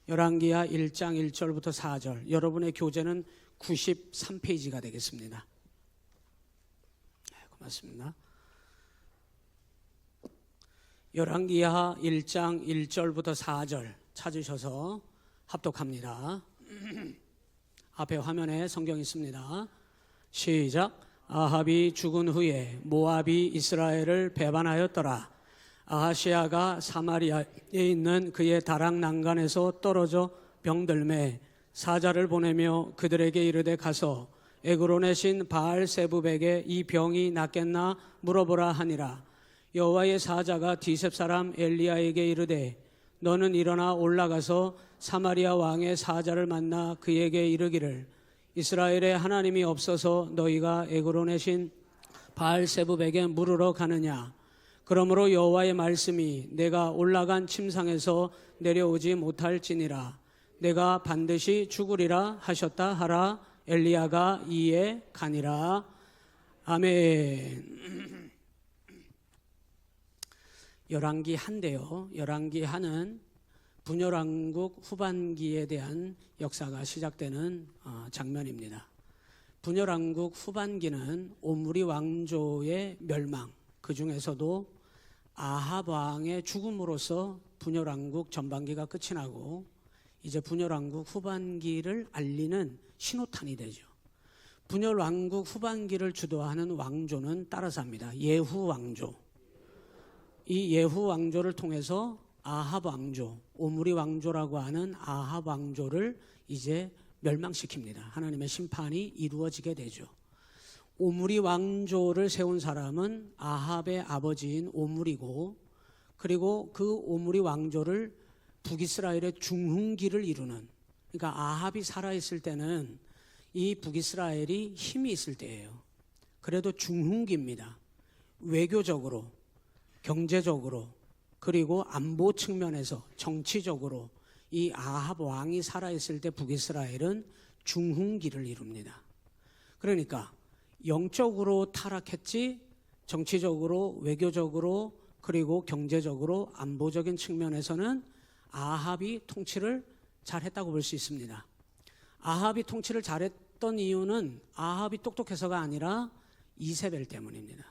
열왕기하 1장 1절부터 4절, 여러분의 교재는 93페이지가 되겠습니다. 고맙습니다. 열왕기하 1장 1절부터 4절 찾으셔서 합독합니다. 앞에 화면에 성경 있습니다. 시작. 아합이 죽은 후에 모압이 이스라엘을 배반하였더라. 아하시아가 사마리아에 있는 그의 다락 난간에서 떨어져 병들매 사자를 보내며 그들에게 이르되 가서 에그론의 신 바알세붑에게 이 병이 낫겠나 물어보라 하니라. 여호와의 사자가 디셉 사람 엘리야에게 이르되 너는 일어나 올라가서 사마리아 왕의 사자를 만나 그에게 이르기를 이스라엘에 하나님이 없어서 너희가 에그론의 신 바알세붑에게 물으러 가느냐. 그러므로 여호와의 말씀이 내가 올라간 침상에서 내려오지 못할지니라. 내가 반드시 죽으리라 하셨다 하라. 엘리야가 이에 가니라. 아멘. 열왕기 한데요, 열왕기 한은 분열왕국 후반기에 대한 역사가 시작되는 장면입니다. 분열왕국 후반기는 오므리 왕조의 멸망, 그 중에서도 아합 왕의 죽음으로써 분열왕국 전반기가 끝이 나고 이제 분열왕국 후반기를 알리는 신호탄이 되죠. 분열왕국 후반기를 주도하는 왕조는 따라서 합니다. 예후 왕조. 이 예후 왕조를 통해서 아합 왕조, 오므리 왕조라고 하는 아합 왕조를 이제 멸망시킵니다. 하나님의 심판이 이루어지게 되죠. 오므리 왕조를 세운 사람은 아합의 아버지인 오므리고, 그리고 그 오므리 왕조를 북이스라엘의 중흥기를 이루는, 그러니까 아합이 살아있을 때는 이 북이스라엘이 힘이 있을 때예요. 그래도 중흥기입니다. 외교적으로, 경제적으로, 그리고 안보 측면에서 정치적으로 이 아합 왕이 살아있을 때 북이스라엘은 중흥기를 이룹니다. 그러니까 영적으로 타락했지 정치적으로, 외교적으로, 그리고 경제적으로, 안보적인 측면에서는 아합이 통치를 잘했다고 볼 수 있습니다. 아합이 통치를 잘했던 이유는 아합이 똑똑해서가 아니라 이세벨 때문입니다.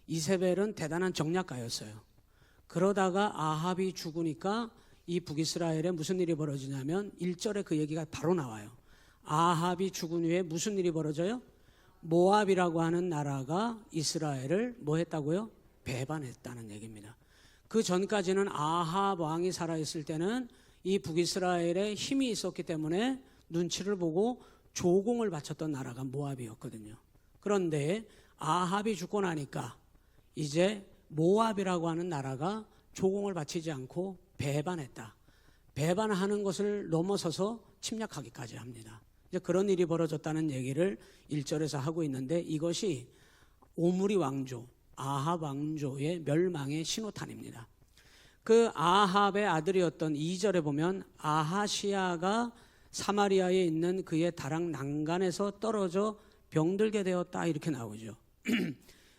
이세벨은 대단한 정략가였어요. 그러다가 아합이 죽으니까 이 북이스라엘에 무슨 일이 벌어지냐면 1절에 그 얘기가 바로 나와요. 아합이 죽은 후에 무슨 일이 벌어져요? 모압이라고 하는 나라가 이스라엘을 뭐 했다고요? 배반했다는 얘기입니다. 그 전까지는 아합 왕이 살아있을 때는 이 북이스라엘에 힘이 있었기 때문에 눈치를 보고 조공을 바쳤던 나라가 모압이었거든요. 그런데 아합이 죽고 나니까 이제 모압이라고 하는 나라가 조공을 바치지 않고 배반했다. 배반하는 것을 넘어서서 침략하기까지 합니다. 이제 그런 일이 벌어졌다는 얘기를 1절에서 하고 있는데 이것이 오므리 왕조, 아합 왕조의 멸망의 신호탄입니다. 그 아합의 아들이었던 2절에 보면 아하시아가 사마리아에 있는 그의 다락 난간에서 떨어져 병들게 되었다 이렇게 나오죠.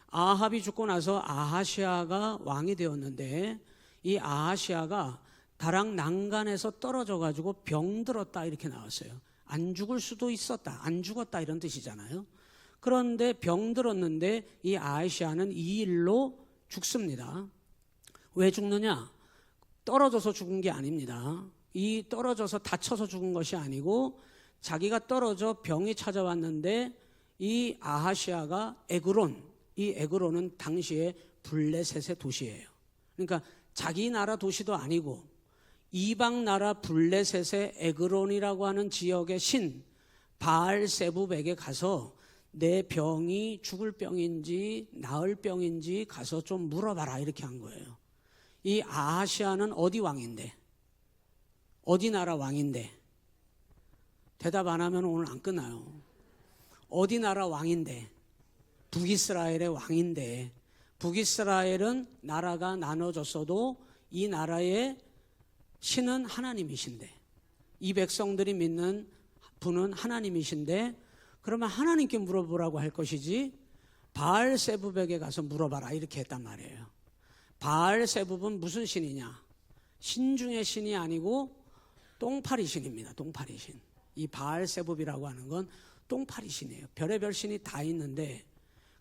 아합이 죽고 나서 아하시아가 왕이 되었는데 이 아하시아가 다락 난간에서 떨어져 가지고 병들었다 이렇게 나왔어요. 안 죽을 수도 있었다, 안 죽었다 이런 뜻이잖아요. 그런데 병들었는데 이 아하시아는 이 일로 죽습니다. 왜 죽느냐? 떨어져서 죽은 게 아닙니다. 이 떨어져서 다쳐서 죽은 것이 아니고 자기가 떨어져 병이 찾아왔는데 이 아하시아가 에그론, 이 에그론은 당시에 블레셋의 도시예요. 그러니까 자기 나라 도시도 아니고 이방 나라 블레셋의 에그론이라고 하는 지역의 신 바알세붑에게 가서 내 병이 죽을 병인지 나을 병인지 가서 좀 물어봐라 이렇게 한 거예요. 이 아하시아는 어디 왕인데? 어디 나라 왕인데? 대답 안 하면 오늘 안 끝나요. 어디 나라 왕인데? 북이스라엘의 왕인데, 북이스라엘은 나라가 나눠졌어도 이 나라의 신은 하나님이신데, 이 백성들이 믿는 분은 하나님이신데, 그러면 하나님께 물어보라고 할 것이지 바알세붑에게 가서 물어봐라 이렇게 했단 말이에요. 바알세붑은 무슨 신이냐? 신 중의 신이 아니고 똥파리 신입니다. 똥파리 신. 이 바알세붑이라고 하는 건 똥파리 신이에요. 별의별 신이 다 있는데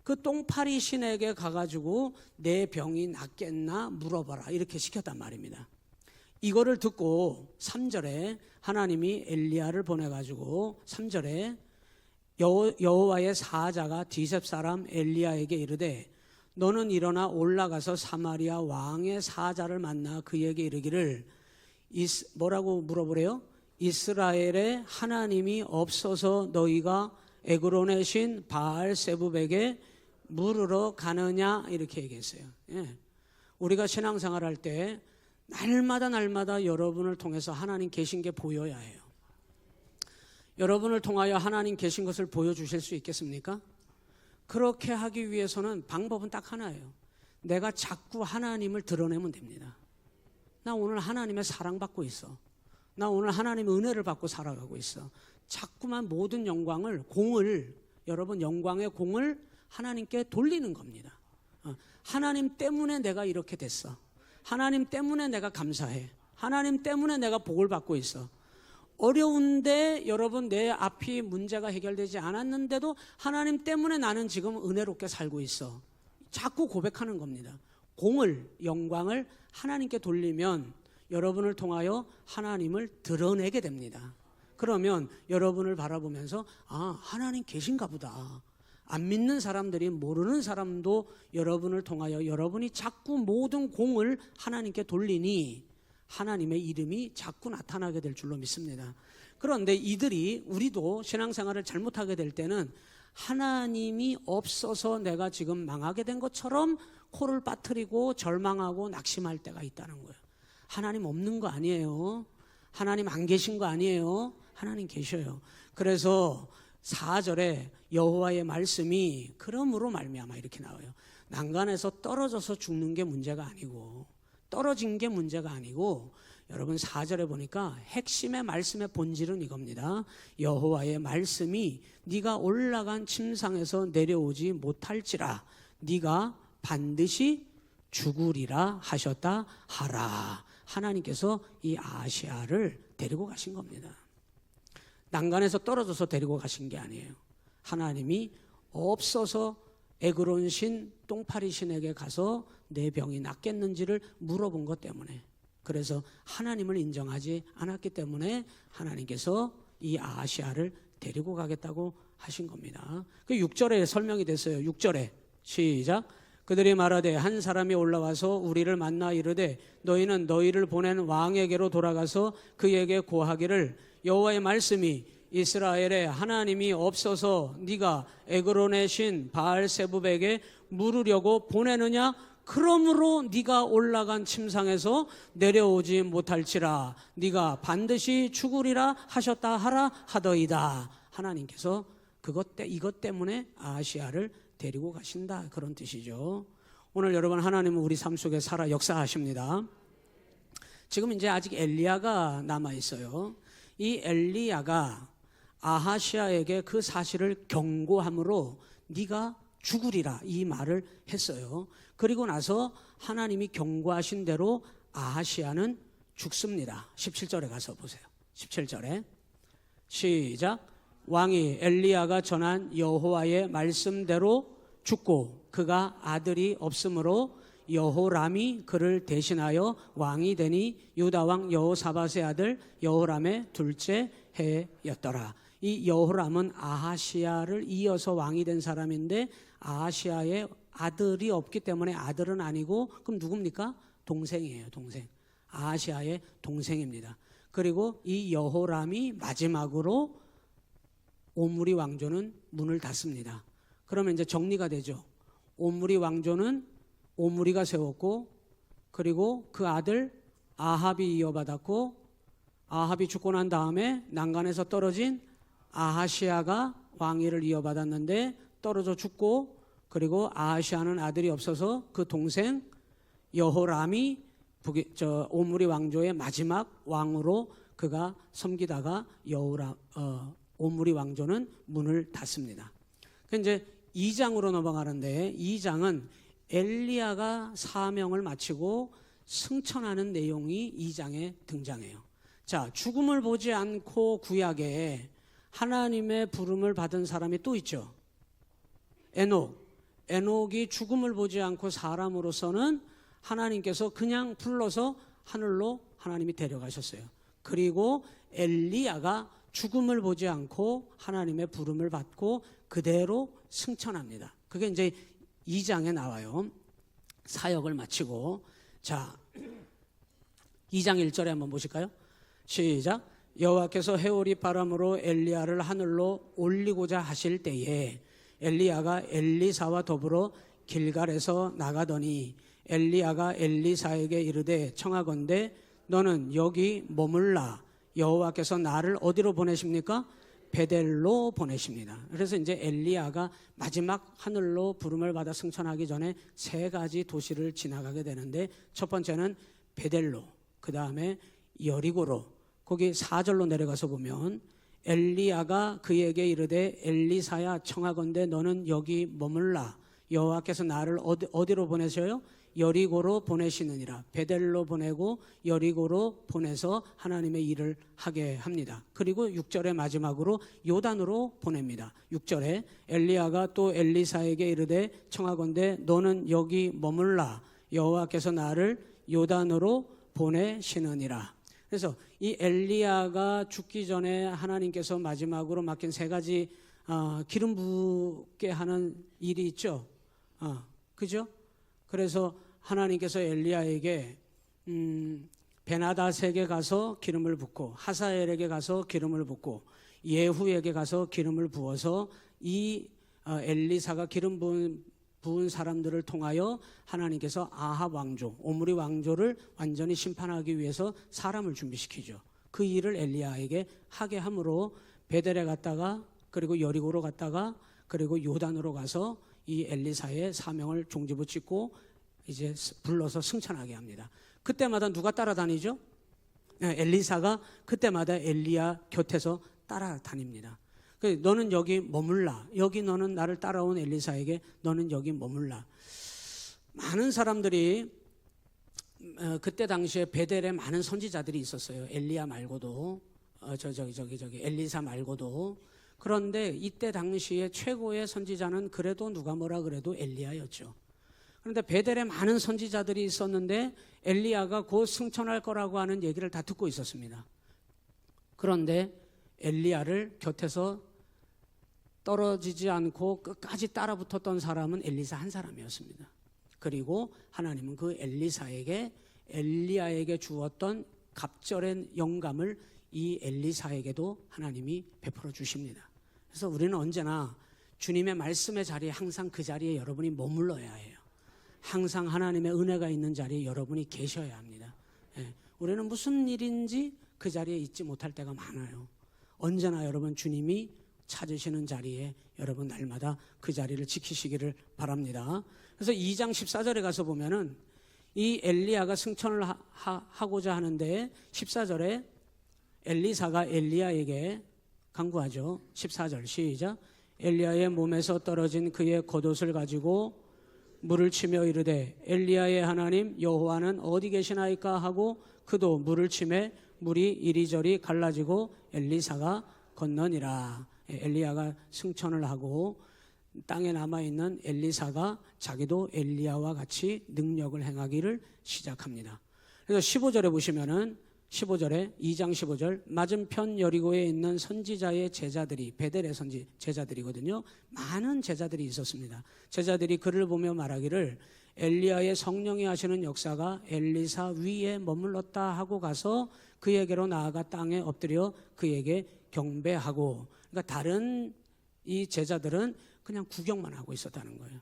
그 똥파리 신에게 가가지고 내 병이 낫겠나 물어봐라 이렇게 시켰단 말입니다. 이거를 듣고 3절에 하나님이 엘리야를 보내가지고 3절에 여호와의 사자가 디셉 사람 엘리야에게 이르되 너는 일어나 올라가서 사마리아 왕의 사자를 만나 그에게 이르기를 뭐라고 물어보래요? 이스라엘에 하나님이 없어서 너희가 에그론의 신 바알세붑에게 물으러 가느냐 이렇게 얘기했어요. 예. 우리가 신앙생활 할 때 날마다 여러분을 통해서 하나님 계신 게 보여야 해요. 여러분을 통하여 하나님 계신 것을 보여주실 수 있겠습니까? 그렇게 하기 위해서는 방법은 딱 하나예요. 내가 자꾸 하나님을 드러내면 됩니다. 나 오늘 하나님의 사랑받고 있어. 나 오늘 하나님의 은혜를 받고 살아가고 있어. 자꾸만 모든 영광을, 공을, 여러분 영광의 공을 하나님께 돌리는 겁니다. 하나님 때문에 내가 이렇게 됐어. 하나님 때문에 내가 감사해. 하나님 때문에 내가 복을 받고 있어. 어려운데 여러분 내 앞이 문제가 해결되지 않았는데도 하나님 때문에 나는 지금 은혜롭게 살고 있어. 자꾸 고백하는 겁니다. 공을, 영광을 하나님께 돌리면 여러분을 통하여 하나님을 드러내게 됩니다. 그러면 여러분을 바라보면서 아, 하나님 계신가 보다. 안 믿는 사람들이, 모르는 사람도 여러분을 통하여 여러분이 자꾸 모든 공을 하나님께 돌리니 하나님의 이름이 자꾸 나타나게 될 줄로 믿습니다. 그런데 우리도 신앙생활을 잘못하게 될 때는 하나님이 없어서 내가 지금 망하게 된 것처럼 코를 빠뜨리고 절망하고 낙심할 때가 있다는 거예요. 하나님 없는 거 아니에요. 하나님 안 계신 거 아니에요. 하나님 계셔요. 그래서 4절에 여호와의 말씀이 그러므로 말미암아 이렇게 나와요. 난간에서 떨어져서 죽는 게 문제가 아니고, 떨어진 게 문제가 아니고, 여러분 4절에 보니까 핵심의 말씀의 본질은 이겁니다. 여호와의 말씀이 네가 올라간 침상에서 내려오지 못할지라 네가 반드시 죽으리라 하셨다 하라. 하나님께서 이 아하시야를 데리고 가신 겁니다. 난간에서 떨어져서 데리고 가신 게 아니에요. 하나님이 없어서 에그론 신, 똥파리 신에게 가서 내 병이 낫겠는지를 물어본 것 때문에, 그래서 하나님을 인정하지 않았기 때문에 하나님께서 이 아하시야를 데리고 가겠다고 하신 겁니다. 그 6절에 설명이 됐어요. 6절에 시작. 그들이 말하되 한 사람이 올라와서 우리를 만나 이르되 너희는 너희를 보낸 왕에게로 돌아가서 그에게 고하기를 여호와의 말씀이 이스라엘에 하나님이 없어서 네가 에그론의 신 바알세붑에게 물으려고 보내느냐? 그러므로 네가 올라간 침상에서 내려오지 못할지라 네가 반드시 죽으리라 하셨다 하라 하더이다. 하나님께서 이것 때문에 아하시야를 데리고 가신다, 그런 뜻이죠. 오늘 여러분, 하나님은 우리 삶 속에 살아 역사하십니다. 지금 이제 아직 엘리야가 남아 있어요. 이 엘리야가 아하시야에게 그 사실을 경고함으로 네가 죽으리라 이 말을 했어요. 그리고 나서 하나님이 경고하신 대로 아하시야는 죽습니다. 17절에 가서 보세요. 17절에 시작. 왕이 엘리야가 전한 여호와의 말씀대로 죽고 그가 아들이 없으므로 여호람이 그를 대신하여 왕이 되니 유다 왕 여호사밧의 아들 여호람의 둘째 해였더라. 이 여호람은 아하시야를 이어서 왕이 된 사람인데 아하시야의 아들이 없기 때문에 아들은 아니고, 그럼 누굽니까? 동생이에요. 동생. 아하시야의 동생입니다. 그리고 이 여호람이 마지막으로 오므리 왕조는 문을 닫습니다. 그러면 이제 정리가 되죠. 오므리 왕조는 오므리가 세웠고, 그리고 그 아들 아합이 이어받았고, 아합이 죽고 난 다음에 난간에서 떨어진 아하시야가 왕위를 이어받았는데 떨어져 죽고, 그리고 아하시야는 아들이 없어서 그 동생 여호람이 오므리 왕조의 마지막 왕으로 그가 섬기다가 오므리 왕조는 문을 닫습니다. 이제 2장으로 넘어가는데, 2장은 엘리야가 사명을 마치고 승천하는 내용이 2장에 등장해요. 자, 죽음을 보지 않고 구약에 하나님의 부름을 받은 사람이 또 있죠. 에녹이 죽음을 보지 않고 사람으로서는 하나님께서 그냥 불러서 하늘로 하나님이 데려가셨어요. 그리고 엘리야가 죽음을 보지 않고 하나님의 부름을 받고 그대로 승천합니다. 그게 이제 2장에 나와요. 사역을 마치고. 자, 2장 1절에 한번 보실까요? 시작. 여호와께서 해오리 바람으로 엘리야를 하늘로 올리고자 하실 때에 엘리야가 엘리사와 더불어 길갈에서 나가더니 엘리야가 엘리사에게 이르되 청하건대 너는 여기 머물라. 여호와께서 나를 어디로 보내십니까? 베델로 보내십니다. 그래서 이제 엘리야가 마지막 하늘로 부름을 받아 승천하기 전에 3가지 도시를 지나가게 되는데 첫 번째는 베델로, 그 다음에 여리고로. 거기 4절로 내려가서 보면 엘리야가 그에게 이르되 엘리사야 청하건대 너는 여기 머물라. 여호와께서 나를 어디로 보내셔요? 여리고로 보내시느니라. 베델로 보내고 여리고로 보내서 하나님의 일을 하게 합니다. 그리고 6절의 마지막으로 요단으로 보냅니다. 6절에 엘리야가 또 엘리사에게 이르되 청하건대 너는 여기 머물라. 여호와께서 나를 요단으로 보내시느니라. 그래서 이 엘리야가 죽기 전에 하나님께서 마지막으로 맡긴 3가지 기름 붓게 하는 일이 있죠. 그죠? 그래서 하나님께서 엘리야에게 베나닷에게 가서 기름을 붓고 하사엘에게 가서 기름을 붓고 예후에게 가서 기름을 부어서 이 엘리사가 기름 부은 사람들을 통하여 하나님께서 아합 왕조, 오므리 왕조를 완전히 심판하기 위해서 사람을 준비시키죠. 그 일을 엘리야에게 하게 함으로 베델에 갔다가 그리고 여리고로 갔다가 그리고 요단으로 가서 이 엘리사의 사명을 종지부짓고 이제 불러서 승천하게 합니다. 그때마다 누가 따라다니죠? 엘리사가 그때마다 엘리야 곁에서 따라다닙니다. 너는 여기 머물라. 여기 너는 나를 따라온 엘리사에게 너는 여기 머물라. 많은 사람들이 그때 당시에 베델에 많은 선지자들이 있었어요. 엘리야 말고도 엘리사 말고도. 그런데 이때 당시에 최고의 선지자는 그래도 누가 뭐라 그래도 엘리야였죠. 그런데 베델에 많은 선지자들이 있었는데 엘리야가 곧 승천할 거라고 하는 얘기를 다 듣고 있었습니다. 그런데 엘리야를 곁에서 떨어지지 않고 끝까지 따라붙었던 사람은 엘리사 한 사람이었습니다. 그리고 하나님은 그 엘리야에게 주었던 갑절의 영감을 이 엘리사에게도 하나님이 베풀어 주십니다. 그래서 우리는 언제나 주님의 말씀의 자리에 항상 그 자리에 여러분이 머물러야 해요. 항상 하나님의 은혜가 있는 자리에 여러분이 계셔야 합니다. 우리는 무슨 일인지 그 자리에 있지 못할 때가 많아요. 언제나 여러분 주님이 찾으시는 자리에 여러분 날마다 그 자리를 지키시기를 바랍니다. 그래서 2장 14절에 가서 보면은 이 엘리야가 승천을 하고자 하는데 14절에 엘리사가 엘리야에게 간구하죠. 14절 시작. 엘리야의 몸에서 떨어진 그의 겉옷을 가지고 물을 치며 이르되 엘리야의 하나님 여호와는 어디 계시나이까 하고 그도 물을 치매 물이 이리저리 갈라지고 엘리사가 건너니라. 엘리야가 승천을 하고 땅에 남아있는 엘리사가 자기도 엘리야와 같이 능력을 행하기를 시작합니다. 그래서 15절에 보시면은 15절에 2장 15절 맞은편 여리고에 있는 선지자의 제자들이 베델의 제자들이거든요. 많은 제자들이 있었습니다. 제자들이 그를 보며 말하기를 엘리야의 성령이 하시는 역사가 엘리사 위에 머물렀다 하고 가서 그에게로 나아가 땅에 엎드려 그에게 경배하고. 그러니까 다른 이 제자들은 그냥 구경만 하고 있었다는 거예요.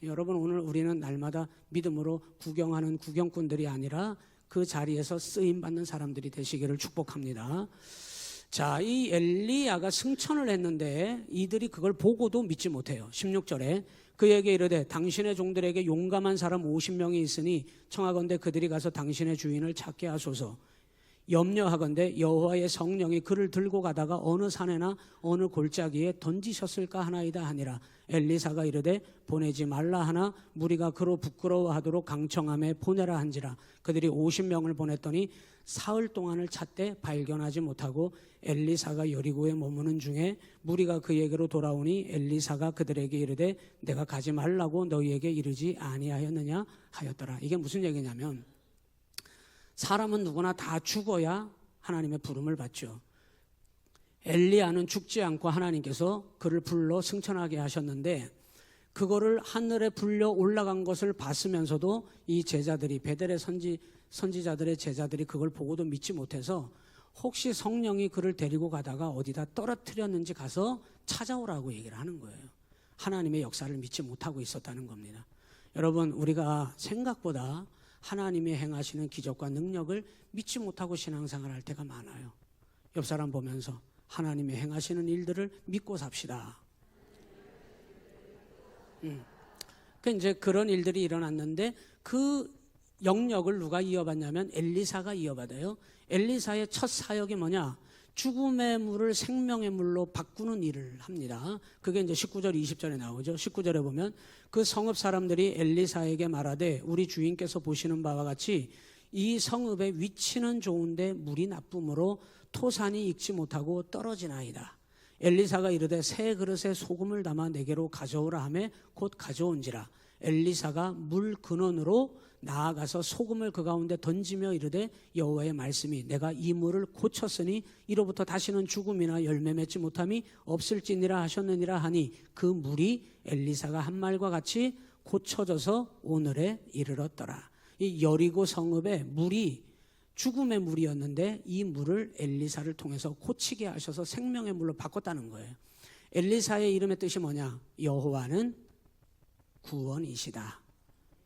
여러분 오늘 우리는 날마다 믿음으로 구경하는 구경꾼들이 아니라 그 자리에서 쓰임받는 사람들이 되시기를 축복합니다. 자, 이 엘리야가 승천을 했는데 이들이 그걸 보고도 믿지 못해요. 16절에 그에게 이르되 당신의 종들에게 용감한 사람 50명이 있으니 청하건대 그들이 가서 당신의 주인을 찾게 하소서. 염려하건대 여호와의 성령이 그를 들고 가다가 어느 산에나 어느 골짜기에 던지셨을까 하나이다 하니라. 엘리사가 이르되 보내지 말라 하나 무리가 그로 부끄러워하도록 강청함에 보내라 한지라. 그들이 50명을 보냈더니 사흘 동안을 찾되 발견하지 못하고 엘리사가 여리고에 머무는 중에 무리가 그에게로 돌아오니 엘리사가 그들에게 이르되 내가 가지 말라고 너희에게 이르지 아니하였느냐 하였더라. 이게 무슨 얘기냐면 사람은 누구나 다 죽어야 하나님의 부름을 받죠. 엘리야는 죽지 않고 하나님께서 그를 불러 승천하게 하셨는데 그거를 하늘에 불려 올라간 것을 봤으면서도 이 제자들이 베델의 선지자들의 제자들이 그걸 보고도 믿지 못해서 혹시 성령이 그를 데리고 가다가 어디다 떨어뜨렸는지 가서 찾아오라고 얘기를 하는 거예요. 하나님의 역사를 믿지 못하고 있었다는 겁니다. 여러분, 우리가 생각보다 하나님이 행하시는 기적과 능력을 믿지 못하고 신앙생활을 할 때가 많아요. 옆 사람 보면서 하나님이 행하시는 일들을 믿고 삽시다. 이제 그런 일들이 일어났는데 그 영역을 누가 이어받냐면 엘리사가 이어받아요. 엘리사의 첫 사역이 뭐냐? 죽음의 물을 생명의 물로 바꾸는 일을 합니다. 그게 이제 19절 20절에 나오죠. 19절에 보면 그 성읍 사람들이 엘리사에게 말하되 우리 주인께서 보시는 바와 같이 이 성읍의 위치는 좋은데 물이 나쁨으로 토산이 익지 못하고 떨어지나이다. 엘리사가 이르되 새 그릇에 소금을 담아 내게로 가져오라 하매 곧 가져온지라. 엘리사가 물 근원으로 나아가서 소금을 그 가운데 던지며 이르되 여호와의 말씀이 내가 이 물을 고쳤으니 이로부터 다시는 죽음이나 열매 맺지 못함이 없을지니라 하셨느니라 하니 그 물이 엘리사가 한 말과 같이 고쳐져서 오늘에 이르렀더라. 이 여리고 성읍에 물이 죽음의 물이었는데 이 물을 엘리사를 통해서 고치게 하셔서 생명의 물로 바꿨다는 거예요. 엘리사의 이름의 뜻이 뭐냐? 여호와는 구원이시다.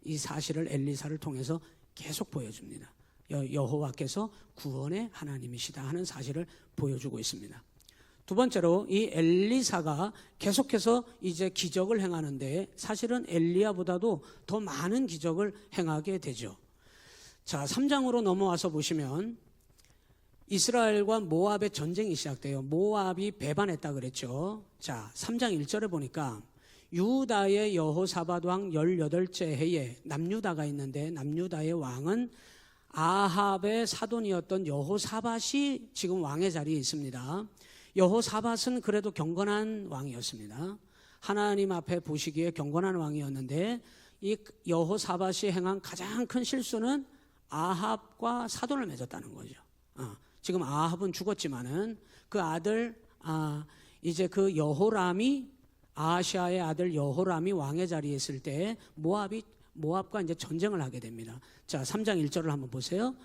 이 사실을 엘리사를 통해서 계속 보여줍니다. 여호와께서 구원의 하나님이시다 하는 사실을 보여주고 있습니다. 두 번째로 이 엘리사가 계속해서 이제 기적을 행하는데 사실은 엘리야보다도 더 많은 기적을 행하게 되죠. 자, 3장으로 넘어와서 보시면 이스라엘과 모압의 전쟁이 시작돼요. 모압이 배반했다 그랬죠. 자, 3장 1절에 보니까 유다의 여호사밧 왕 18째 해에 남유다가 있는데 남유다의 왕은 아합의 사돈이었던 여호사밧이 지금 왕의 자리에 있습니다. 여호사밧은 그래도 경건한 왕이었습니다. 하나님 앞에 보시기에 경건한 왕이었는데 이 여호사밧이 행한 가장 큰 실수는 아합과 사돈을 맺었다는 거죠. 지금 아합은 죽었지만은 그 아들 이제 그 여호람이 아하시아의 아들 여호람이 왕의 자리에 있을 때 모압과 이제 전쟁을 하게 됩니다. 자, 3장 1절을 한번 보세요.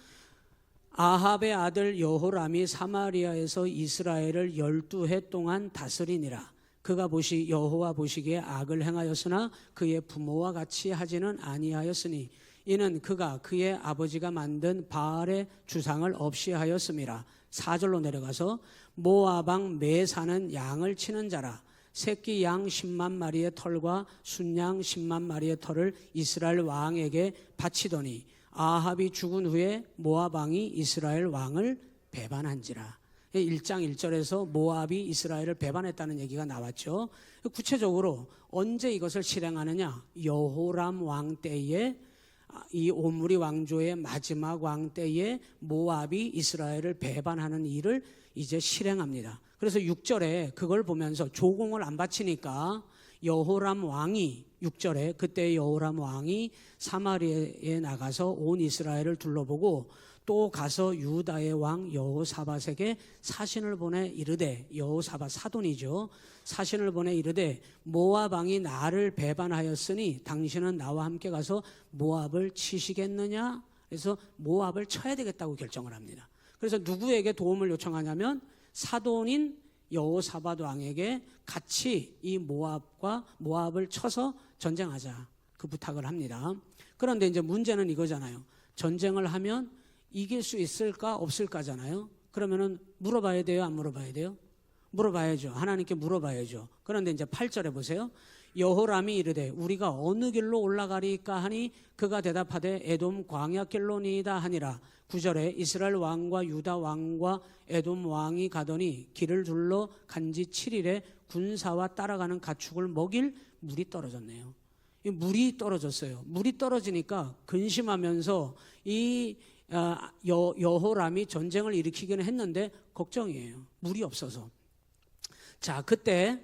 아합의 아들 여호람이 사마리아에서 이스라엘을 12해 동안 다스리니라. 그가 여호와 보시기에 악을 행하였으나 그의 부모와 같이 하지는 아니하였으니 이는 그가 그의 아버지가 만든 바알의 주상을 없이 하였음이라. 4절로 내려가서 모압 왕 메사는 양을 치는 자라. 새끼 양 10만 마리의 털과 순양 10만 마리의 털을 이스라엘 왕에게 바치더니 아합이 죽은 후에 모압 왕이 이스라엘 왕을 배반한지라. 1장 1절에서 모압이 이스라엘을 배반했다는 얘기가 나왔죠. 구체적으로 언제 이것을 실행하느냐? 여호람 왕 때에 이 오므리 왕조의 마지막 왕 때에 모압이 이스라엘을 배반하는 일을 이제 실행합니다. 그래서 6절에 그걸 보면서 조공을 안 바치니까 여호람 왕이 6절에 그때 여호람 왕이 사마리아에 나가서 온 이스라엘을 둘러보고 또 가서 유다의 왕 여호사밧에게 사신을 보내 이르되 여호사밧 사돈이죠. 사신을 보내 이르되 모압 왕이 나를 배반하였으니 당신은 나와 함께 가서 모압을 치시겠느냐? 그래서 모압을 쳐야 되겠다고 결정을 합니다. 그래서 누구에게 도움을 요청하냐면 사돈인 여호사밧 왕에게 같이 이 모압을 쳐서 전쟁하자 그 부탁을 합니다. 그런데 이제 문제는 이거잖아요. 전쟁을 하면 이길 수 있을까 없을까잖아요. 그러면은 물어봐야 돼요, 안 물어봐야 돼요? 물어봐야죠. 하나님께 물어봐야죠. 그런데 이제 8절에 보세요. 여호람이 이르되 우리가 어느 길로 올라가리까 하니 그가 대답하되 에돔 광야길로니이다 하니라. 9절에 이스라엘 왕과 유다 왕과 에돔 왕이 가더니 길을 둘러 간지 7일에 군사와 따라가는 가축을 먹일 물이 떨어졌네요. 물이 떨어졌어요. 물이 떨어지니까 근심하면서 이 여호람이 전쟁을 일으키기는 했는데 걱정이에요. 물이 없어서. 자, 그때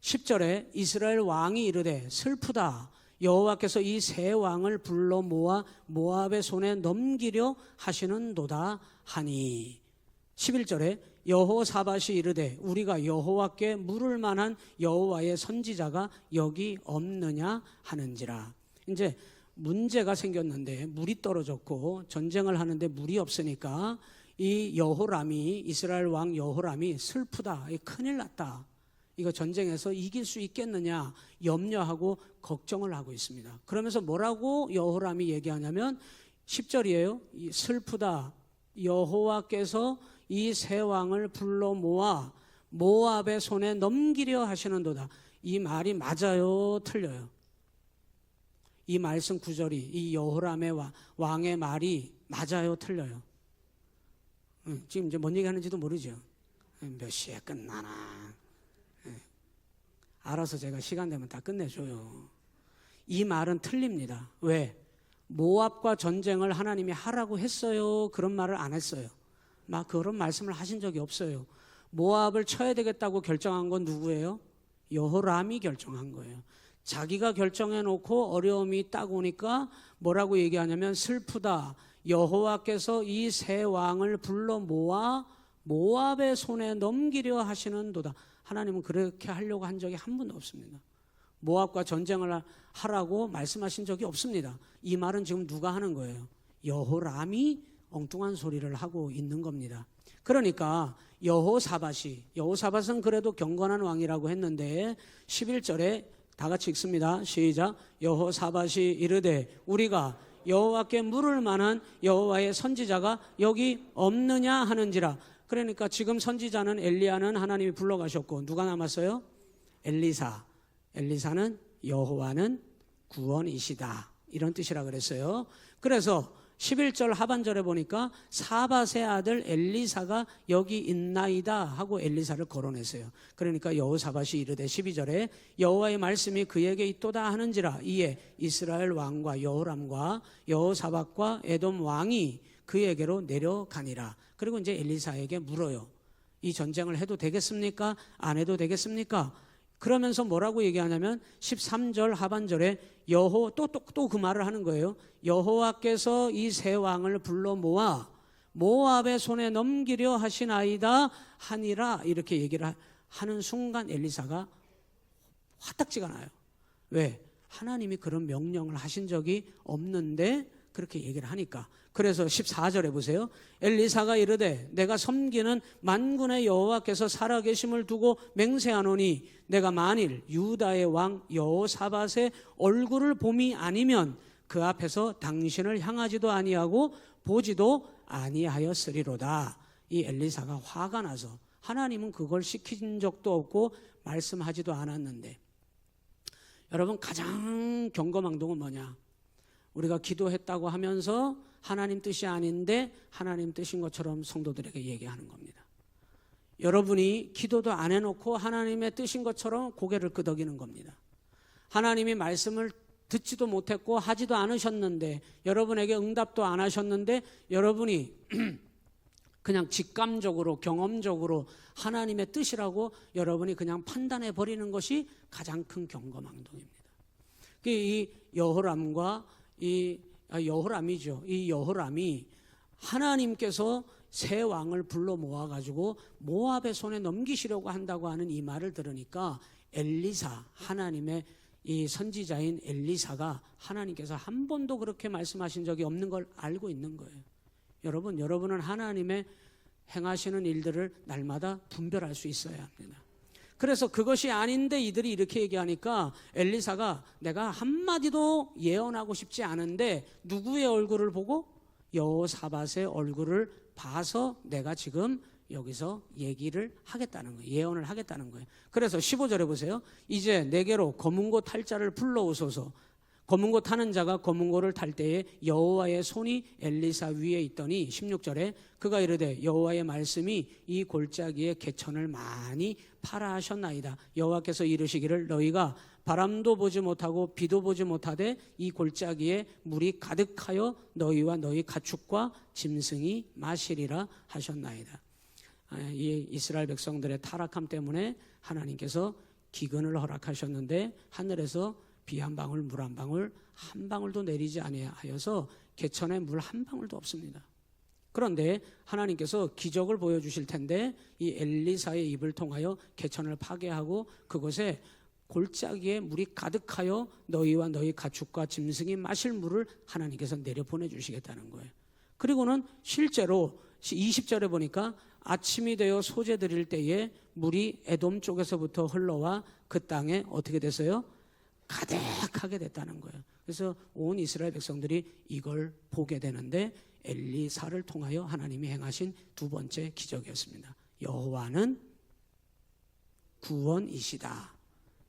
10절에 이스라엘 왕이 이르되 슬프다. 여호와께서 이 세 왕을 불러 모아 모압의 손에 넘기려 하시는도다 하니. 11절에 여호사밧이 이르되 우리가 여호와께 물을 만한 여호와의 선지자가 여기 없느냐 하는지라. 이제 문제가 생겼는데 물이 떨어졌고 전쟁을 하는데 물이 없으니까 이 여호람이, 이스라엘 왕 여호람이 슬프다, 큰일 났다, 이거 전쟁에서 이길 수 있겠느냐 염려하고 걱정을 하고 있습니다. 그러면서 뭐라고 여호람이 얘기하냐면 10절이에요. 슬프다, 여호와께서 이 세 왕을 불러 모아 모압의 손에 넘기려 하시는도다. 이 말이 맞아요, 틀려요? 이 말씀 9절이 이 여호람의 왕의 말이 맞아요, 틀려요? 지금 이제 뭔 얘기하는지도 모르죠. 몇 시에 끝나나. 알아서 제가 시간 되면 다 끝내줘요. 이 말은 틀립니다. 왜? 모압과 전쟁을 하나님이 하라고 했어요? 그런 말을 안 했어요. 막 그런 말씀을 하신 적이 없어요. 모압을 쳐야 되겠다고 결정한 건 누구예요? 여호람이 결정한 거예요. 자기가 결정해 놓고 어려움이 딱 오니까 뭐라고 얘기하냐면 슬프다, 여호와께서 이 세 왕을 불러 모아 모압의 손에 넘기려 하시는도다. 하나님은 그렇게 하려고 한 적이 한 번도 없습니다. 모압과 전쟁을 하라고 말씀하신 적이 없습니다. 이 말은 지금 누가 하는 거예요? 여호람이 엉뚱한 소리를 하고 있는 겁니다. 그러니까 여호사밧은 그래도 경건한 왕이라고 했는데 11절에 다 같이 읽습니다. 시작. 여호사밧이 이르되 우리가 여호와께 물을 만한 여호와의 선지자가 여기 없느냐 하는지라. 그러니까 지금 선지자는 엘리야는 하나님이 불러가셨고 누가 남았어요? 엘리사는 여호와는 구원이시다, 이런 뜻이라 그랬어요. 그래서 11절 하반절에 보니까 사밧의 아들 엘리사가 여기 있나이다 하고 엘리사를 거론했어요. 그러니까 여호사밧이 이르되 12절에 여호와의 말씀이 그에게 있도다 하는지라. 이에 이스라엘 왕과 여호람과 여호사밧과 에돔 왕이 그에게로 내려가니라. 그리고 이제 엘리사에게 물어요. 이 전쟁을 해도 되겠습니까? 안 해도 되겠습니까? 그러면서 뭐라고 얘기하냐면 13절 하반절에 또 그 말을 하는 거예요. 여호와께서 이 세 왕을 불러 모아 모압의 손에 넘기려 하시나이다 하니라. 이렇게 얘기를 하는 순간 엘리사가 화딱지가 나요. 왜? 하나님이 그런 명령을 하신 적이 없는데 그렇게 얘기를 하니까. 그래서 14절에 보세요. 엘리사가 이르되 내가 섬기는 만군의 여호와께서 살아계심을 두고 맹세하노니 내가 만일 유다의 왕 여호사밧의 얼굴을 봄이 아니면 그 앞에서 당신을 향하지도 아니하고 보지도 아니하였으리로다. 이 엘리사가 화가 나서, 하나님은 그걸 시킨 적도 없고 말씀하지도 않았는데. 여러분, 가장 경거망동은 뭐냐? 우리가 기도했다고 하면서 하나님 뜻이 아닌데 하나님 뜻인 것처럼 성도들에게 얘기하는 겁니다. 여러분이 기도도 안 해놓고 하나님의 뜻인 것처럼 고개를 끄덕이는 겁니다. 하나님이 말씀을 듣지도 못했고 하지도 않으셨는데, 여러분에게 응답도 안 하셨는데 여러분이 그냥 직감적으로 경험적으로 하나님의 뜻이라고 여러분이 그냥 판단해 버리는 것이 가장 큰 경거망동입니다. 이 여호람과 이 여호람이 하나님께서 세 왕을 불러 모아가지고 모압의 손에 넘기시려고 한다고 하는 이 말을 들으니까 엘리사, 하나님의 이 선지자인 엘리사가 하나님께서 한 번도 그렇게 말씀하신 적이 없는 걸 알고 있는 거예요. 여러분은 하나님의 행하시는 일들을 날마다 분별할 수 있어야 합니다. 그래서 그것이 아닌데 이들이 이렇게 얘기하니까 엘리사가 내가 한마디도 예언하고 싶지 않은데 누구의 얼굴을 보고? 여호사밧의 얼굴을 봐서 내가 지금 여기서 얘기를 하겠다는 거예요. 예언을 하겠다는 거예요. 그래서 15절에 보세요. 이제 내게로 검은고 탈 자를 불러오소서. 검은고 타는 자가 검은고를 탈 때에 여호와의 손이 엘리사 위에 있더니 16절에 그가 이르되 여호와의 말씀이 이 골짜기에 개천을 많이 파라 하셨나이다. 여호와께서 이르시기를 너희가 바람도 보지 못하고 비도 보지 못하되 이 골짜기에 물이 가득하여 너희와 너희 가축과 짐승이 마시리라 하셨나이다. 이 이스라엘 백성들의 타락함 때문에 하나님께서 기근을 허락하셨는데 하늘에서 비 한 방울 물 한 방울 한 방울도 내리지 아니하여서 개천에 물 한 방울도 없습니다. 그런데 하나님께서 기적을 보여주실 텐데 이 엘리사의 입을 통하여 개천을 파괴하고 그곳에 골짜기에 물이 가득하여 너희와 너희 가축과 짐승이 마실 물을 하나님께서 내려 보내주시겠다는 거예요. 그리고는 실제로 20절에 보니까 아침이 되어 소재 드릴 때에 물이 에돔 쪽에서부터 흘러와 그 땅에 어떻게 됐어요? 가득하게 됐다는 거예요. 그래서 온 이스라엘 백성들이 이걸 보게 되는데 엘리사를 통하여 하나님이 행하신 두 번째 기적이었습니다. 여호와는 구원이시다.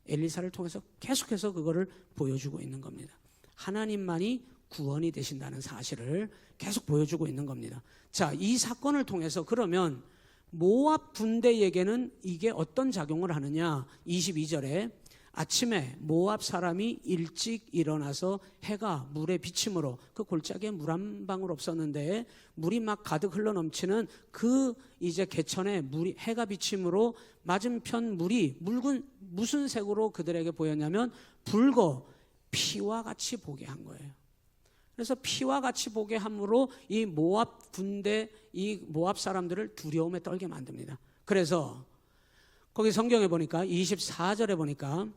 엘리사를 통해서 계속해서 그거를 보여주고 있는 겁니다. 하나님만이 구원이 되신다는 사실을 계속 보여주고 있는 겁니다. 자, 이 사건을 통해서 그러면 모압 군대에게는 이게 어떤 작용을 하느냐? 22절에 아침에 모압 사람이 일찍 일어나서 해가 물에 비침으로 그 골짜기에 물 한 방울 없었는데 물이 막 가득 흘러 넘치는 그 이제 개천에 물이 해가 비침으로 맞은편 물이 묽은 무슨 색으로 그들에게 보였냐면 붉어 피와 같이 보게 한 거예요. 그래서 피와 같이 보게 함으로 이 모압 군대, 이 모압 사람들을 두려움에 떨게 만듭니다. 그래서 거기 성경에 보니까 24절에 보니까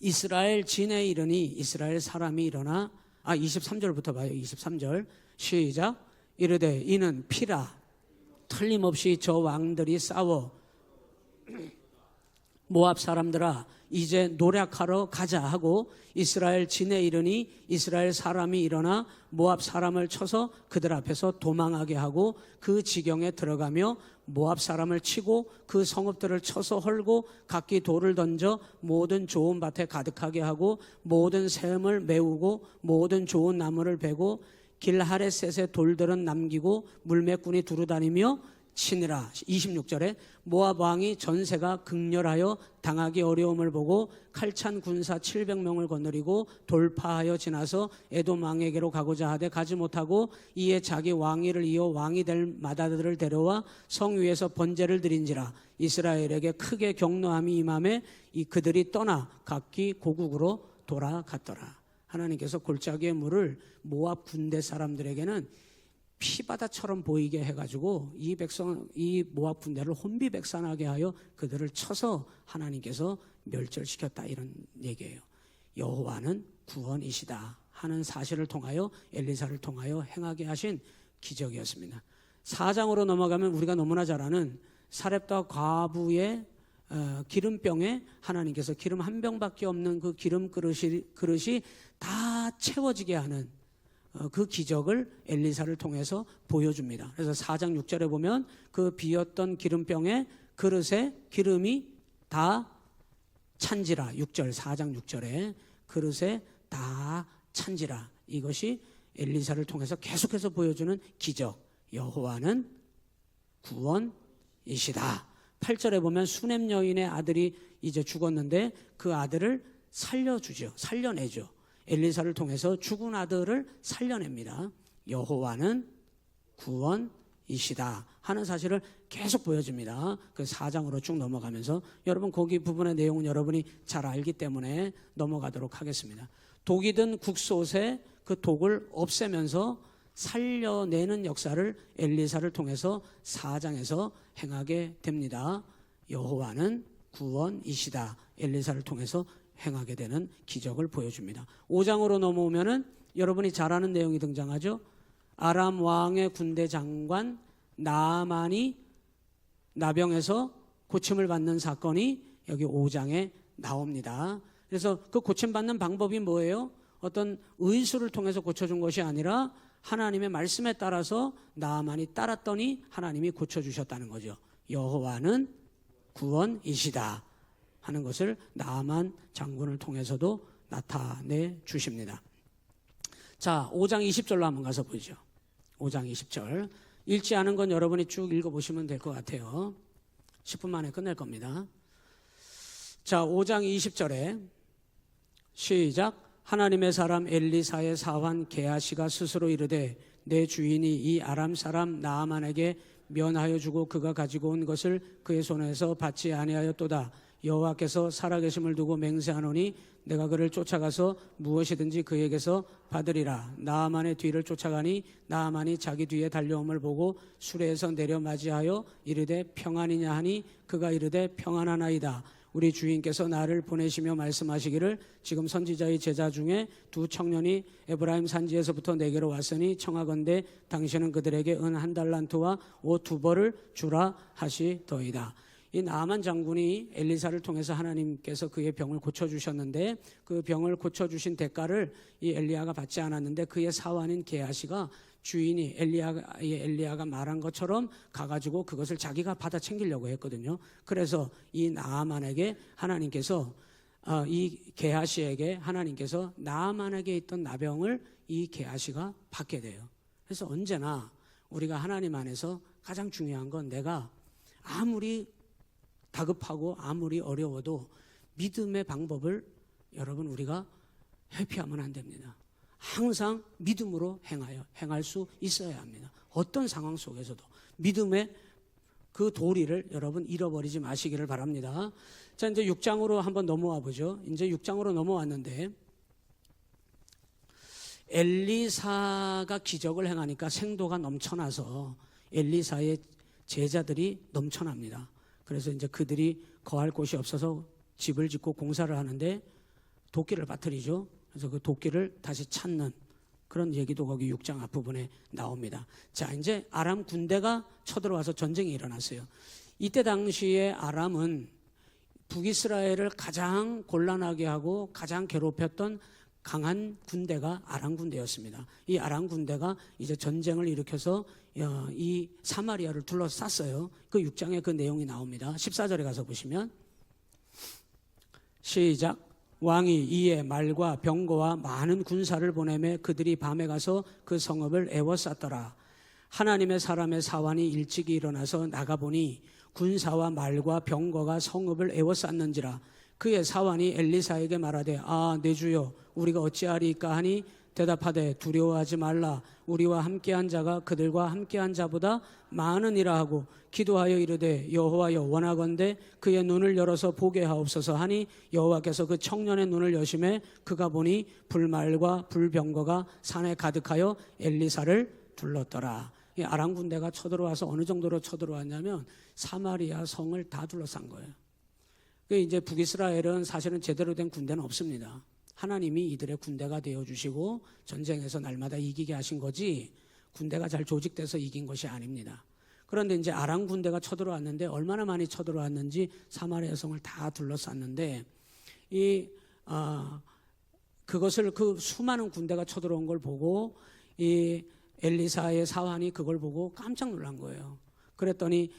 이스라엘 진에 이르니 이스라엘 사람이 일어나 23절부터 봐요. 23절 시작. 이르되 이는 피라 틀림없이 저 왕들이 싸워 모압 사람들아 이제 노략하러 가자 하고 이스라엘 진에 이르니 이스라엘 사람이 일어나 모압 사람을 쳐서 그들 앞에서 도망하게 하고 그 지경에 들어가며 모압 사람을 치고 그 성읍들을 쳐서 헐고 각기 돌을 던져 모든 좋은 밭에 가득하게 하고 모든 샘을 메우고 모든 좋은 나무를 베고 길하레셋의 돌들은 남기고 물매꾼이 두루다니며 치니라. 26절에 모압 왕이 전세가 극렬하여 당하기 어려움을 보고 칼찬 군사 700명을 거느리고 돌파하여 지나서 에돔 왕에게로 가고자 하되 가지 못하고 이에 자기 왕위를 이어 왕이 될 마다들을 데려와 성 위에서 번제를 드린지라. 이스라엘에게 크게 경노함이 임함에 그들이 떠나 각기 고국으로 돌아갔더라. 하나님께서 골짜기의 물을 모압 군대 사람들에게는 피바다처럼 보이게 해가지고 이 모압 군대를 혼비백산하게 하여 그들을 쳐서 하나님께서 멸절시켰다, 이런 얘기예요. 여호와는 구원이시다 하는 사실을 통하여 엘리사를 통하여 행하게 하신 기적이었습니다. 4장으로 넘어가면 우리가 너무나 잘 아는 사렙과 과부의 기름병에 하나님께서 기름 한 병밖에 없는 그 기름 그릇이 다 채워지게 하는 그 기적을 엘리사를 통해서 보여줍니다. 그래서 4장 6절에 보면 그 비었던 기름병에 그릇에 기름이 다 찬지라. 6절 4장 6절에 그릇에 다 찬지라. 이것이 엘리사를 통해서 계속해서 보여주는 기적. 여호와는 구원이시다. 8절에 보면 수넴 여인의 아들이 이제 죽었는데 그 아들을 살려주죠. 살려내죠. 엘리사를 통해서 죽은 아들을 살려냅니다. 여호와는 구원이시다 하는 사실을 계속 보여줍니다. 그 4장으로 쭉 넘어가면서 여러분 거기 부분의 내용은 여러분이 잘 알기 때문에 넘어가도록 하겠습니다. 독이 든 국솥에 그 독을 없애면서 살려내는 역사를 엘리사를 통해서 4장에서 행하게 됩니다. 여호와는 구원이시다. 엘리사를 통해서 행하게 되는 기적을 보여줍니다. 5장으로 넘어오면은 여러분이 잘 아는 내용이 등장하죠. 아람 왕의 군대 장관 나아만이 나병에서 고침을 받는 사건이 여기 5장에 나옵니다. 그래서 그 고침받는 방법이 뭐예요? 어떤 의술을 통해서 고쳐준 것이 아니라 하나님의 말씀에 따라서 나아만이 따랐더니 하나님이 고쳐주셨다는 거죠. 여호와는 구원이시다 하는 것을 나아만 장군을 통해서도 나타내 주십니다. 자, 5장 20절로 한번 가서 보죠. 5장 20절. 읽지 않은 건 여러분이 쭉 읽어보시면 될 것 같아요. 10분 만에 끝낼 겁니다. 자, 5장 20절에 시작. 하나님의 사람 엘리사의 사환 게하시가 스스로 이르되 내 주인이 이 아람 사람 나아만에게 면하여 주고 그가 가지고 온 것을 그의 손에서 받지 아니하였도다. 여호와께서 살아계심을 두고 맹세하노니 내가 그를 쫓아가서 무엇이든지 그에게서 받으리라. 나아만의 뒤를 쫓아가니 나아만이 자기 뒤에 달려옴을 보고 수레에서 내려 맞이하여 이르되 평안이냐 하니 그가 이르되 평안하나이다. 우리 주인께서 나를 보내시며 말씀하시기를 지금 선지자의 제자 중에 두 청년이 에브라임 산지에서부터 내게로 왔으니 청하건대 당신은 그들에게 은 1달란트와 옷 2벌을 주라 하시더이다. 이 나아만 장군이 엘리사를 통해서 하나님께서 그의 병을 고쳐주셨는데 그 병을 고쳐주신 대가를 이 엘리야가 받지 않았는데 그의 사환인 게하시가 주인이 엘리야가 말한 것처럼 가가지고 그것을 자기가 받아 챙기려고 했거든요. 그래서 이 나아만에게 하나님께서 이 게하시에게 하나님께서 나아만에게 있던 나병을 이 게하시가 받게 돼요. 그래서 언제나 우리가 하나님 안에서 가장 중요한 건 내가 아무리 다급하고 아무리 어려워도 믿음의 방법을 여러분 우리가 회피하면 안 됩니다. 항상 믿음으로 행할 수 있어야 합니다. 어떤 상황 속에서도 믿음의 그 도리를 여러분 잃어버리지 마시기를 바랍니다. 자, 이제 6장으로 한번 넘어와 보죠. 이제 6장으로 넘어왔는데 엘리사가 기적을 행하니까 생도가 넘쳐나서 엘리사의 제자들이 넘쳐납니다. 그래서 이제 그들이 거할 곳이 없어서 집을 짓고 공사를 하는데 도끼를 빠뜨리죠. 그래서 그 도끼를 다시 찾는 그런 얘기도 거기 6장 앞부분에 나옵니다. 자, 이제 아람 군대가 쳐들어와서 전쟁이 일어났어요. 이때 당시에 아람은 북이스라엘을 가장 곤란하게 하고 가장 괴롭혔던 강한 군대가 아람 군대였습니다. 이 아람 군대가 이제 전쟁을 일으켜서 이 사마리아를 둘러쌌어요. 그 6장에 그 내용이 나옵니다. 14절에 가서 보시면 시작. 왕이 이에 말과 병거와 많은 군사를 보내매 그들이 밤에 가서 그 성읍을 에워쌌더라. 하나님의 사람의 사환이 일찍이 일어나서 나가보니 군사와 말과 병거가 성읍을 에워쌌는지라. 그의 사환이 엘리사에게 말하되 내 주여 우리가 어찌하리이까 하니 대답하되 두려워하지 말라. 우리와 함께한 자가 그들과 함께한 자보다 많으니라 하고 기도하여 이르되 여호와여 원하건대 그의 눈을 열어서 보게 하옵소서 하니 여호와께서 그 청년의 눈을 여심해 그가 보니 불말과 불병거가 산에 가득하여 엘리사를 둘렀더라. 이 아람 군대가 쳐들어와서 어느 정도로 쳐들어왔냐면 사마리아 성을 다 둘러싼 거예요. 이제 북이스라엘은 사실은 제대로 된 군대는 없습니다. 하나님이 이들의 군대가 되어주시고 전쟁에서 날마다 이기게 하신 거지 군대가 잘 조직돼서 이긴 것이 아닙니다. 그런데 이제 아람 군대가 쳐들어왔는데 얼마나 많이 쳐들어왔는지 사마리아 성을 다 둘러쌌는데 그것을 그 수많은 군대가 쳐들어온 걸 보고 이 엘리사의 사환이 그걸 보고 깜짝 놀란 거예요. 그랬더니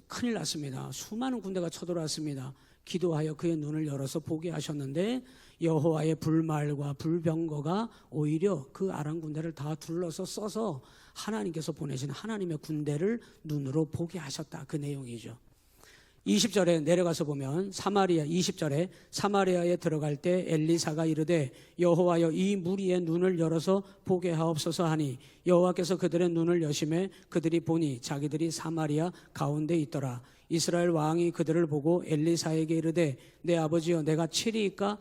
큰일 났습니다. 수많은 군대가 쳐들어왔습니다. 기도하여 그의 눈을 열어서 보게 하셨는데 여호와의 불말과 불병거가 오히려 그 아람 군대를 다 둘러서 써서 하나님께서 보내신 하나님의 군대를 눈으로 보게 하셨다. 그 내용이죠. 20절에 내려가서 보면 20절에 사마리아에 들어갈 때 엘리사가 이르되 여호와여 이 무리의 눈을 열어서 보게 하옵소서 하니 여호와께서 그들의 눈을 여심해 그들이 보니 자기들이 사마리아 가운데 있더라. 이스라엘 왕이 그들을 보고 엘리사에게 이르되 내 아버지여 내가 치리이까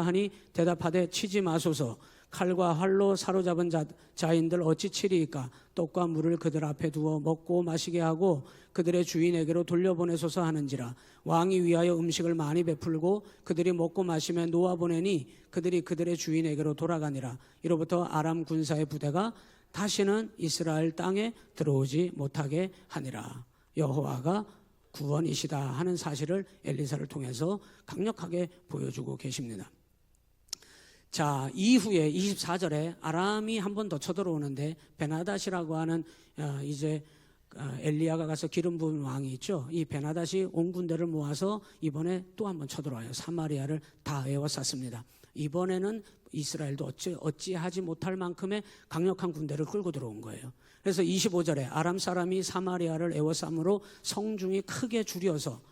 하니 대답하되 치지 마소서. 칼과 활로 사로잡은 자인들 어찌 치리이까. 떡과 물을 그들 앞에 두어 먹고 마시게 하고 그들의 주인에게로 돌려보내소서 하는지라. 왕이 위하여 음식을 많이 베풀고 그들이 먹고 마시며 놓아보내니 그들이 그들의 주인에게로 돌아가니라. 이로부터 아람 군사의 부대가 다시는 이스라엘 땅에 들어오지 못하게 하니라. 여호와가 구원이시다 하는 사실을 엘리사를 통해서 강력하게 보여주고 계십니다. 자, 이후에 24절에 아람이 한 번 더 쳐들어오는데 베나닷이라고 하는 이제 엘리야가 가서 기름 부은 왕이 있죠. 이 베나닷이 온 군대를 모아서 이번에 또 한 번 쳐들어와요. 사마리아를 다 에워쌌습니다. 이번에는 이스라엘도 어찌하지 못할 만큼의 강력한 군대를 끌고 들어온 거예요. 그래서 25절에 아람 사람이 사마리아를 에워싸므로 성중이 크게 줄여서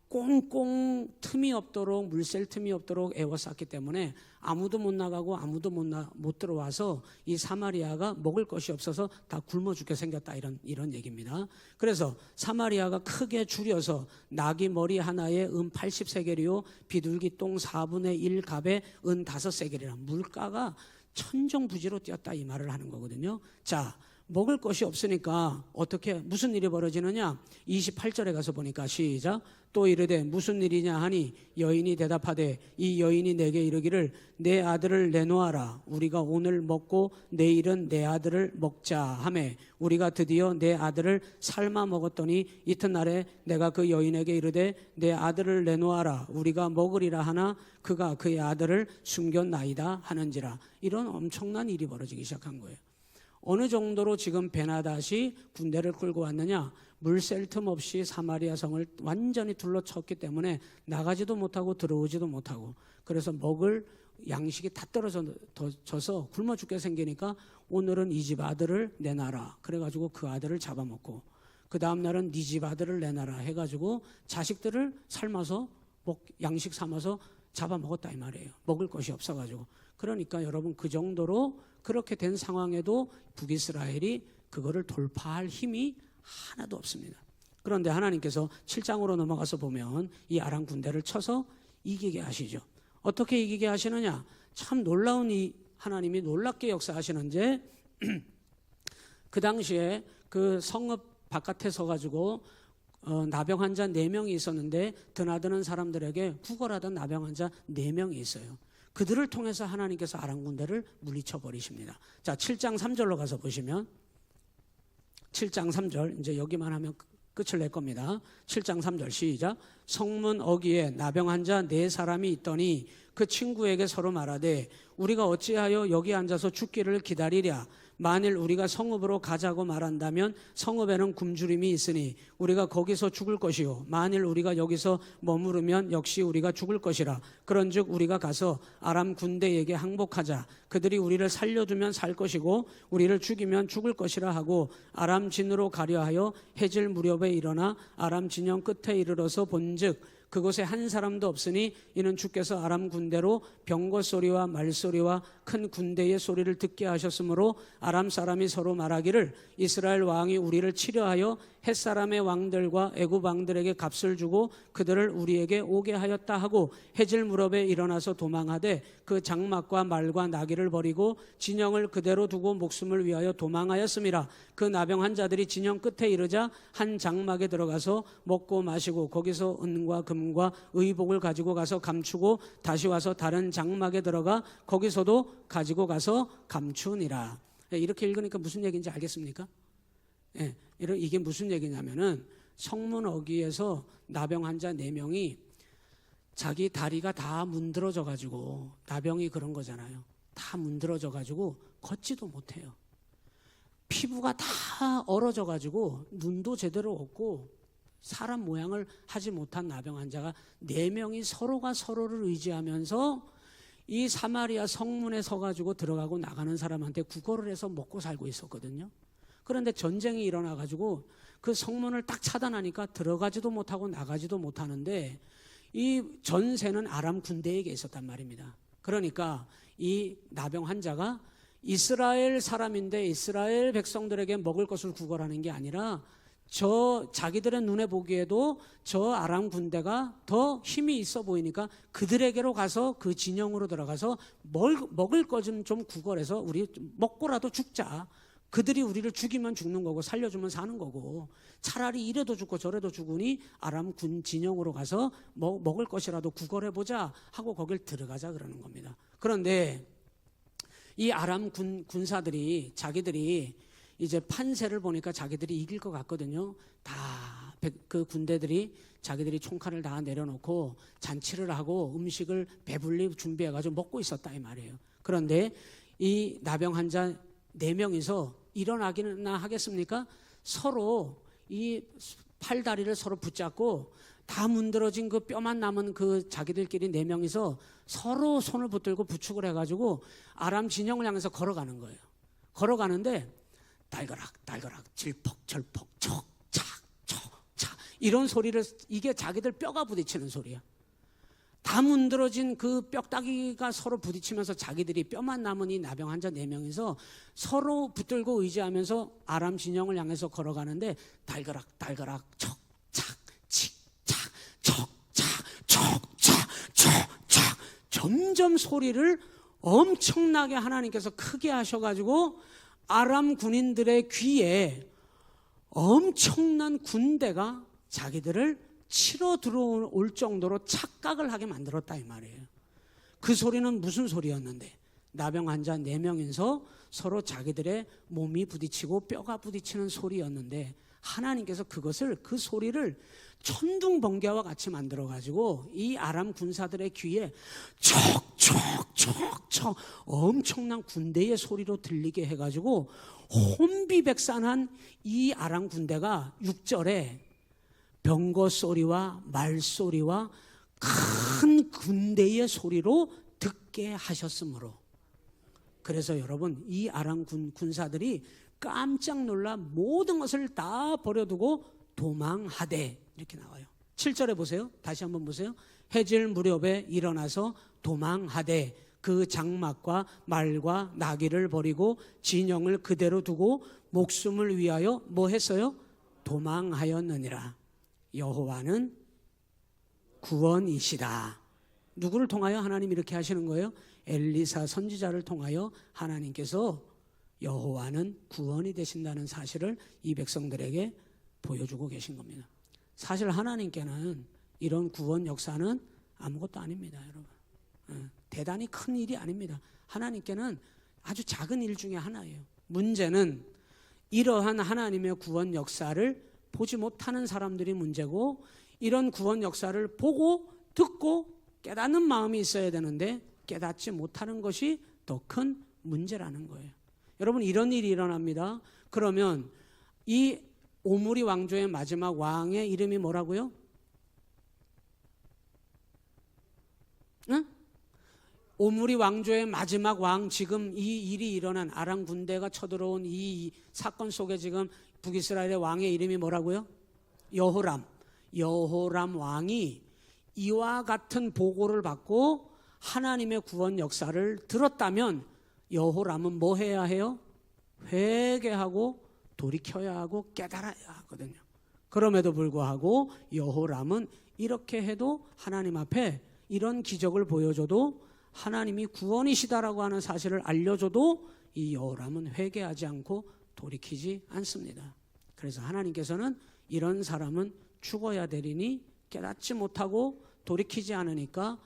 꽁꽁 틈이 없도록 물샐 틈이 없도록 에워쌌기 때문에 아무도 못 나가고 아무도 못 들어와서 이 사마리아가 먹을 것이 없어서 다 굶어 죽게 생겼다, 이런 얘기입니다. 그래서 사마리아가 크게 줄여서 나귀 머리 하나에 은 80세겔이요 비둘기 똥 4분의 1갑에 은 5세겔이라 물가가 천정부지로 뛰었다, 이 말을 하는 거거든요. 자, 먹을 것이 없으니까 어떻게 무슨 일이 벌어지느냐? 28절에 가서 보니까 시작. 또 이르되 무슨 일이냐 하니 여인이 대답하되 이 여인이 내게 이르기를 내 아들을 내놓아라. 우리가 오늘 먹고 내일은 내 아들을 먹자 하매 우리가 드디어 내 아들을 삶아 먹었더니 이튿날에 내가 그 여인에게 이르되 내 아들을 내놓아라. 우리가 먹으리라 하나 그가 그의 아들을 숨겼나이다 하는지라. 이런 엄청난 일이 벌어지기 시작한 거예요. 어느 정도로 지금 베나닷이 군대를 끌고 왔느냐? 물샐 틈 없이 사마리아 성을 완전히 둘러쳤기 때문에 나가지도 못하고 들어오지도 못하고, 그래서 먹을 양식이 다 떨어져서 굶어 죽게 생기니까 오늘은 이 집 아들을 내놔라. 그래가지고 그 아들을 잡아먹고, 그 다음 날은 네 집 아들을 내놔라 해가지고 자식들을 삶아서 양식 삼아서 잡아먹었다, 이 말이에요. 먹을 것이 없어가지고. 그러니까 여러분, 그 정도로 그렇게 된 상황에도 북이스라엘이 그거를 돌파할 힘이 하나도 없습니다. 그런데 하나님께서 7장으로 넘어가서 보면 이 아람 군대를 쳐서 이기게 하시죠. 어떻게 이기게 하시느냐? 참 놀라운 이 하나님이 놀랍게 역사하시는지 그 당시에 그 성읍 바깥에 서가지고 나병 환자 4명이 있었는데 드나드는 사람들에게 구걸하던 나병 환자 4명이 있어요. 그들을 통해서 하나님께서 아람 군대를 물리쳐 버리십니다. 자, 7장 3절로 가서 보시면 7장 3절, 이제 여기만 하면 끝을 낼 겁니다. 7장 3절 시작. 성문 어귀에 나병 환자 4사람이 있더니 그 친구에게 서로 말하되 우리가 어찌하여 여기 앉아서 죽기를 기다리랴. 만일 우리가 성읍으로 가자고 말한다면 성읍에는 굶주림이 있으니 우리가 거기서 죽을 것이요 만일 우리가 여기서 머무르면 역시 우리가 죽을 것이라. 그런즉 우리가 가서 아람 군대에게 항복하자. 그들이 우리를 살려두면 살 것이고 우리를 죽이면 죽을 것이라 하고 아람 진으로 가려 하여 해질 무렵에 일어나 아람 진영 끝에 이르러서 본즉 그곳에 한 사람도 없으니 이는 주께서 아람 군대로 병거 소리와 말소리와 큰 군대의 소리를 듣게 하셨으므로 아람 사람이 서로 말하기를 이스라엘 왕이 우리를 치려하여 햇사람의 왕들과 애굽 왕들에게 값을 주고 그들을 우리에게 오게 하였다 하고 해질 무렵에 일어나서 도망하되 그 장막과 말과 나귀를 버리고 진영을 그대로 두고 목숨을 위하여 도망하였음이라. 그 나병 환자들이 진영 끝에 이르자 한 장막에 들어가서 먹고 마시고 거기서 은과 금과 의복을 가지고 가서 감추고 다시 와서 다른 장막에 들어가 거기서도 가지고 가서 감추니라. 이렇게 읽으니까 무슨 얘기인지 알겠습니까? 예, 이게 무슨 얘기냐면은 성문 어귀에서 나병 환자 4명이 자기 다리가 다 문드러져 가지고, 나병이 그런 거잖아요. 다 문드러져 가지고 걷지도 못해요. 피부가 다 얼어져 가지고 눈도 제대로 없고 사람 모양을 하지 못한 나병 환자가 4명이 서로가 서로를 의지하면서 이 사마리아 성문에 서가지고 들어가고 나가는 사람한테 구걸을 해서 먹고 살고 있었거든요. 그런데 전쟁이 일어나가지고 그 성문을 딱 차단하니까 들어가지도 못하고 나가지도 못하는데 이 전세는 아람 군대에게 있었단 말입니다. 그러니까 이 나병 환자가 이스라엘 사람인데 이스라엘 백성들에게 먹을 것을 구걸하는 게 아니라 자기들의 눈에 보기에도 저 아람 군대가 더 힘이 있어 보이니까 그들에게로 가서 그 진영으로 들어가서 먹을 것 좀 구걸해서 우리 먹고라도 죽자. 그들이 우리를 죽이면 죽는 거고 살려주면 사는 거고 차라리 이래도 죽고 저래도 죽으니 아람 군 진영으로 가서 먹을 것이라도 구걸해보자 하고 거길 들어가자 그러는 겁니다. 그런데 이 아람 군사들이 자기들이 이제 판세를 보니까 자기들이 이길 것 같거든요. 다 그 군대들이 자기들이 총칼을 다 내려놓고 잔치를 하고 음식을 배불리 준비해가지고 먹고 있었다 이 말이에요. 그런데 이 나병 환자 4명이서 일어나기나 하겠습니까? 서로 이 팔다리를 서로 붙잡고 다 문드러진 그 뼈만 남은 그 자기들끼리 4명이서 서로 손을 붙들고 부축을 해가지고 아람 진영을 향해서 걸어가는 거예요. 걸어가는데 달그락 달그락 질퍽절퍽 척착 척착 이런 소리를, 이게 자기들 뼈가 부딪히는 소리야. 다 문드러진 그 뼈다귀가 서로 부딪히면서 자기들이 뼈만 남은 이 나병 환자 4명이서 서로 붙들고 의지하면서 아람 진영을 향해서 걸어가는데 달그락 달그락 척착 칙착 척착 척착 척착 점점 소리를 엄청나게 하나님께서 크게 하셔가지고 아람 군인들의 귀에 엄청난 군대가 자기들을 치러 들어올 정도로 착각을 하게 만들었다 이 말이에요. 그 소리는 무슨 소리였는데, 나병 환자 4명이서 서로 자기들의 몸이 부딪히고 뼈가 부딪히는 소리였는데 하나님께서 그 소리를 천둥번개와 같이 만들어가지고 이 아람 군사들의 귀에 척척척척 엄청난 군대의 소리로 들리게 해가지고 혼비백산한 이 아람 군대가 6절에 병거 소리와 말소리와 큰 군대의 소리로 듣게 하셨으므로. 그래서 여러분, 이 아람 군사들이 깜짝 놀라 모든 것을 다 버려두고 도망하되, 이렇게 나와요. 7절에 보세요. 다시 한번 보세요. 해질 무렵에 일어나서 도망하되 그 장막과 말과 나귀를 버리고 진영을 그대로 두고 목숨을 위하여 뭐 했어요? 도망하였느니라. 여호와는 구원이시다. 누구를 통하여 하나님이 이렇게 하시는 거예요? 엘리사 선지자를 통하여 하나님께서 여호와는 구원이 되신다는 사실을 이 백성들에게 보여주고 계신 겁니다. 사실 하나님께는 이런 구원 역사는 아무것도 아닙니다, 여러분. 대단히 큰 일이 아닙니다. 하나님께는 아주 작은 일 중에 하나예요. 문제는 이러한 하나님의 구원 역사를 보지 못하는 사람들이 문제고, 이런 구원 역사를 보고 듣고 깨닫는 마음이 있어야 되는데 깨닫지 못하는 것이 더 큰 문제라는 거예요. 여러분, 이런 일이 일어납니다. 그러면 이 오므리 왕조의 마지막 왕의 이름이 뭐라고요? 응? 오므리 왕조의 마지막 왕, 지금 이 일이 일어난 아람 군대가 쳐들어온 이 사건 속에 지금 북이스라엘의 왕의 이름이 뭐라고요? 여호람. 여호람 왕이 이와 같은 보고를 받고 하나님의 구원 역사를 들었다면 여호람은 뭐 해야 해요? 회개하고 돌이켜야 하고 깨달아야 하거든요. 그럼에도 불구하고 여호람은 이렇게 해도 하나님 앞에 이런 기적을 보여줘도 하나님이 구원이시다라고 하는 사실을 알려줘도 이 여호람은 회개하지 않고 돌이키지 않습니다. 그래서 하나님께서는 이런 사람은 죽어야 되리니 깨닫지 못하고 돌이키지 않으니까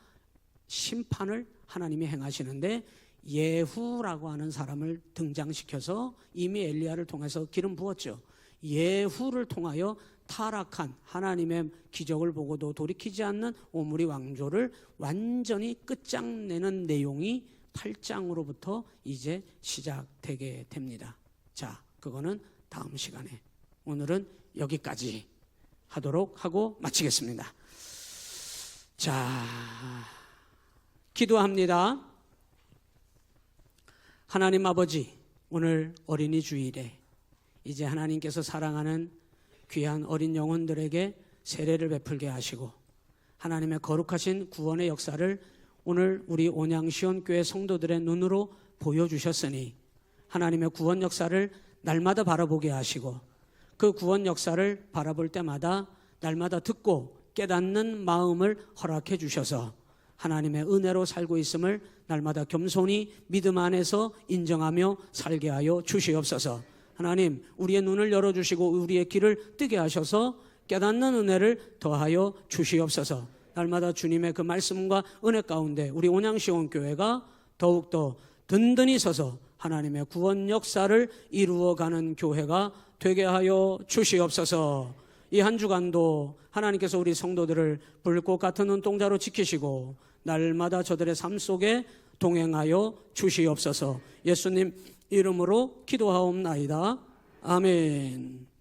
심판을 하나님이 행하시는데, 예후라고 하는 사람을 등장시켜서 이미 엘리야를 통해서 기름 부었죠. 예후를 통하여 타락한 하나님의 기적을 보고도 돌이키지 않는 오므리 왕조를 완전히 끝장내는 내용이 8장으로부터 이제 시작되게 됩니다. 자, 그거는 다음 시간에, 오늘은 여기까지 하도록 하고 마치겠습니다. 자, 기도합니다. 하나님 아버지, 오늘 어린이 주일에 이제 하나님께서 사랑하는 귀한 어린 영혼들에게 세례를 베풀게 하시고 하나님의 거룩하신 구원의 역사를 오늘 우리 온양시온교회 성도들의 눈으로 보여주셨으니 하나님의 구원 역사를 날마다 바라보게 하시고 그 구원 역사를 바라볼 때마다 날마다 듣고 깨닫는 마음을 허락해 주셔서 하나님의 은혜로 살고 있음을 날마다 겸손히 믿음 안에서 인정하며 살게 하여 주시옵소서. 하나님, 우리의 눈을 열어주시고 우리의 귀를 뜨게 하셔서 깨닫는 은혜를 더하여 주시옵소서. 날마다 주님의 그 말씀과 은혜 가운데 우리 온양시온교회가 더욱더 든든히 서서 하나님의 구원 역사를 이루어가는 교회가 되게 하여 주시옵소서. 이 한 주간도 하나님께서 우리 성도들을 불꽃 같은 눈동자로 지키시고 날마다 저들의 삶 속에 동행하여 주시옵소서. 예수님 이름으로 기도하옵나이다. 아멘.